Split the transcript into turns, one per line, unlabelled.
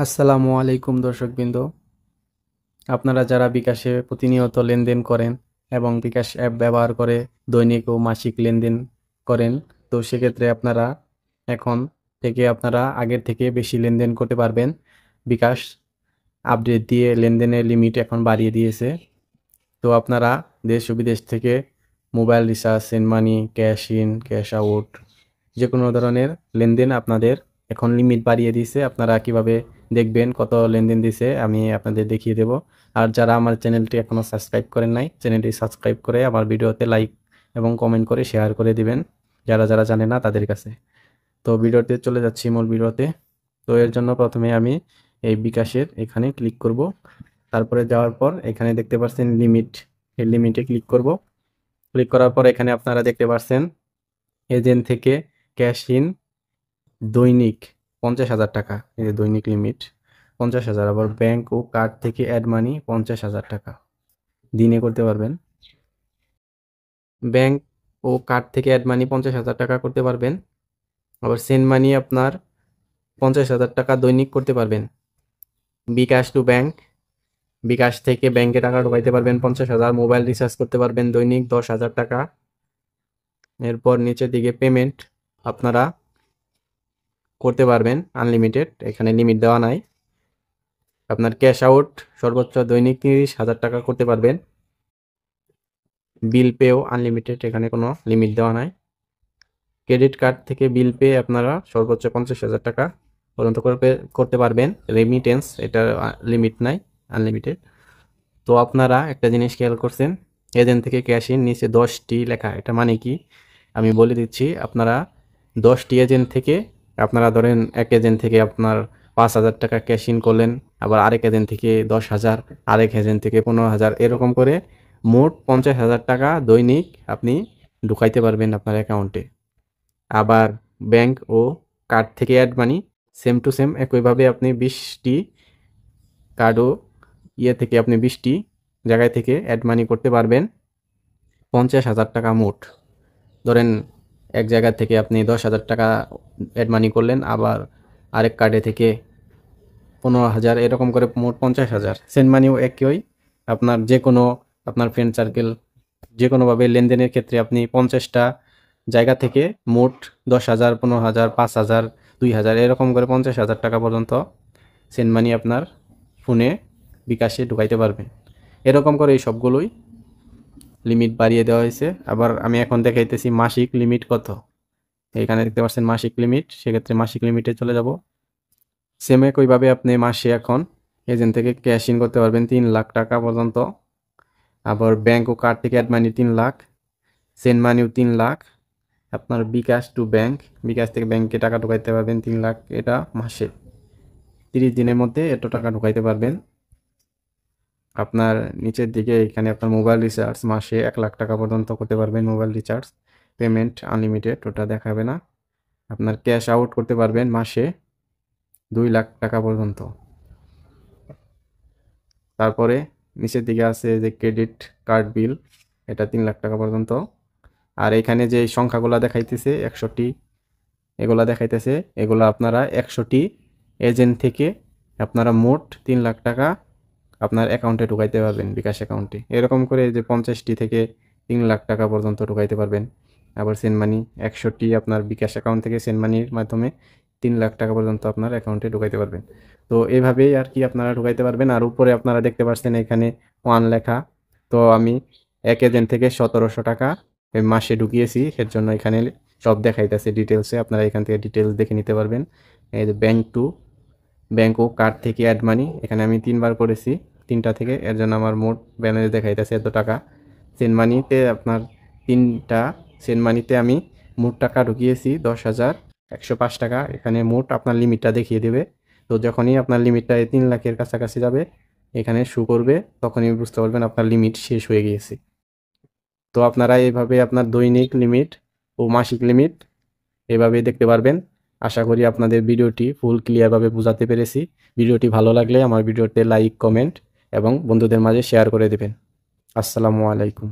আসসালামু আলাইকুম দর্শকবৃন্দ। আপনারা যারা বিকাশে প্রতিনিয়ত লেনদেন করেন এবং বিকাশ অ্যাপ ব্যবহার করে দৈনিক ও মাসিক লেনদেন করেন, তো সেক্ষেত্রে আপনারা এখন থেকে আপনারা আগের থেকে বেশি লেনদেন করতে পারবেন। বিকাশ আপডেট দিয়ে লেনদেনের লিমিট এখন বাড়িয়ে দিয়েছে। তো আপনারা দেশ ও বিদেশ থেকে mobile recharge, send money, cash in, cash out যে কোনো ধরনের লেনদেন আপনাদের এখন লিমিট বাড়িয়ে দিয়েছে। আপনারা কিভাবে দেখবেন কত লেনদেন দিছে আমি আপনাদের দেখিয়ে দেব। আর যারা আমার চ্যানেলটি এখনও সাবস্ক্রাইব করেন নাই, চ্যানেলটি সাবস্ক্রাইব করে আমার ভিডিওতে লাইক এবং কমেন্ট করে শেয়ার করে দিবেন যারা যারা জানে না তাদের কাছে। তো ভিডিওতে চলে যাচ্ছি মূল ভিডিওতে। তো এর জন্য প্রথমে আমি এই বিকাশের এখানে ক্লিক করব। তারপরে যাওয়ার পর এখানে দেখতে পাচ্ছেন লিমিট, এই লিমিটে ক্লিক করব। ক্লিক করার পর এখানে আপনারা দেখতে পাচ্ছেন এজেন্ট থেকে ক্যাশ ইন দৈনিক 50,000 টাকা, এই যে দৈনিক লিমিট 50,000। আবার ব্যাংক ও কার্ড থেকে অ্যাড মানি 50,000 টাকা দিনে করতে পারবেন। ব্যাংক ও কার্ড থেকে অ্যাড মানি 50,000 টাকা করতে পারবেন। আবার সেন্ড মানি আপনার 50,000 টাকা দৈনিক করতে পারবেন। বিকাশ টু ব্যাংক, বিকাশ থেকে ব্যাংকে টাকা ঢোকাইতে পারবেন 50,000। মোবাইল রিচার্জ করতে পারবেন দৈনিক 10,000 টাকা। এরপর নিচের দিকে পেমেন্ট আপনারা করতে পারবেন আনলিমিটেড, এখানে লিমিট দেওয়া নাই। আপনার ক্যাশ আউট সর্বোচ্চ দৈনিক 30,000 টাকা করতে পারবেন। বিল পেও আনলিমিটেড, এখানে কোনো লিমিট দেওয়া নাই। ক্রেডিট কার্ড থেকে বিল পে আপনারা সর্বোচ্চ 50,000 টাকা পর্যন্ত করতে পারবেন। রেমিটেন্স এটা লিমিট নাই, আনলিমিটেড। তো আপনারা একটা জিনিস খেয়াল করছেন, এজেন্ট থেকে ক্যাশ ইন নিচে 10টি লেখা, এটা মানে কি আমি বলে দিচ্ছি। আপনারা 10টি এজেন্ট থেকে, আপনারা ধরেন এক এজেন্ট থেকে আপনার 5,000 টাকা ক্যাশ ইন করলেন, আবার আরেক এজেন্ট থেকে 10,000, আরেক এজেন্ট থেকে 15,000, এরকম করে মোট 50,000 টাকা দৈনিক আপনি ঢুকাইতে পারবেন আপনার অ্যাকাউন্টে। আবার ব্যাংক ও কার্ড থেকে add money same to same একইভাবে আপনি 20টি কার্ড ও থেকে আপনি 20টি জায়গায় থেকে অ্যাড মানি করতে পারবেন 50,000 টাকা মোট। ধরেন এক জায়গা থেকে আপনি 10,000 টাকা অ্যাড মানি করলেন, আবার আরেক কার্ডে থেকে 15,000, এরকম করে মোট 50,000। সেন্ড মানিও একই, আপনার যে কোনো আপনার ফ্রেন্ড সার্কেল যে কোনোভাবে লেনদেনের ক্ষেত্রে আপনি 50টা জায়গা থেকে মোট 10,000, 15,000, 5,000, 2,000 এরকম করে 50,000 টাকা পর্যন্ত সেন্ড মানি আপনার ফোনে বিকাশে ঢুকাইতে পারবেন। এরকম করে এই সবগুলোই লিমিট বাড়িয়ে দেওয়া হয়েছে। আবার আমি এখন দেখাইতেছি মাসিক লিমিট কত। এখানে দেখতে পাচ্ছেন মাসিক লিমিট, সেক্ষেত্রে মাসিক লিমিটে চলে যাব। সেম একইভাবে আপনি মাসে এখন এজেন্ট থেকে ক্যাশ ইন করতে পারবেন 3 লাখ টাকা পর্যন্ত। আবার ব্যাংক ও কার্ড থেকে অ্যাড মানি 3 লাখ, সেন্ড মানিও 3 লাখ। আপনার বিকাশ টু ব্যাংক, বিকাশ থেকে ব্যাংকে টাকা ঢুকাইতে পারবেন 3 লাখ, এটা মাসে 30 দিনের মধ্যে এত টাকা ঢুকাইতে পারবেন। আপনার নিচের দিকে এখানে আপনার মোবাইল রিচার্জ মাসে 1 লাখ টাকা পর্যন্ত করতে পারবেন মোবাইল রিচার্জ, পেমেন্ট আনলিমিটেড, ওটা দেখাবে না। আপনার ক্যাশ আউট করতে পারবেন মাসে 2 লাখ টাকা পর্যন্ত। তারপরে নিচের দিকে আছে যে ক্রেডিট কার্ড বিল, এটা 3 লাখ টাকা পর্যন্ত। আর এখানে যে সংখ্যাগুলো দেখাইতেছে 100টি, এগুলা দেখাইতেছে, এগুলো আপনারা 100টি এজেন্ট থেকে আপনারা মোট 3 লাখ টাকা আপনার অ্যাকাউন্টে ঢুকাইতে পারবেন, বিকাশ অ্যাকাউন্টে। এরকম করে যে 50টি থেকে 3 লাখ টাকা পর্যন্ত ঢুকাইতে পারবেন। আবার সেন্ড মানি 100টি আপনার বিকাশ অ্যাকাউন্ট থেকে সেন্ড মানির মাধ্যমে 3 লাখ টাকা পর্যন্ত আপনার অ্যাকাউন্টে ঢুকাইতে পারবেন। তো এইভাবেই আর কি আপনারা ঢুকাইতে পারবেন। আর উপরে আপনারা দেখতে পাচ্ছেন এখানে 1 লেখা, তো আমি এক এজেন্ট থেকে 1700 টাকা মাসে ঢুকিয়েছি, এর জন্য এখানে সব দেখাইতেছে ডিটেলসে, আপনারা এখান থেকে ডিটেলস দেখে নিতে পারবেন। এই যে ব্যাংক টু ব্যাংক ও কার্ড থেকে অ্যাড মানি, এখানে আমি 3বার করেছি, 3টা থেকে, এর জন্য আমার মোট ব্যালেন্স দেখাইতেছে এত টাকা। সেন্ড মানিতে আপনার 3টা সেন্ড মানিতে আমি মোট টাকা ঢুকিয়েছি 10,105 টাকা। এখানে মোট আপনার লিমিটটা দেখিয়ে দেবে। তো যখনই আপনার লিমিটটা 3 লাখের কাছাকাছি যাবে, এখানে শো করবে, তখনই বুঝতে পারবেন আপনার লিমিট শেষ হয়ে গিয়েছে। তো আপনারা এইভাবে আপনার দৈনিক লিমিট ও মাসিক লিমিট এভাবেই দেখতে পারবেন। আশা করি আপনাদের ভিডিওটি ফুল ক্লিয়ারভাবে বোঝাতে পেরেছি। ভিডিওটি ভালো লাগলে আমার ভিডিওতে লাইক, কমেন্ট এবং বন্ধুদের মাঝে শেয়ার করে দেবেন। আসসালামু আলাইকুম।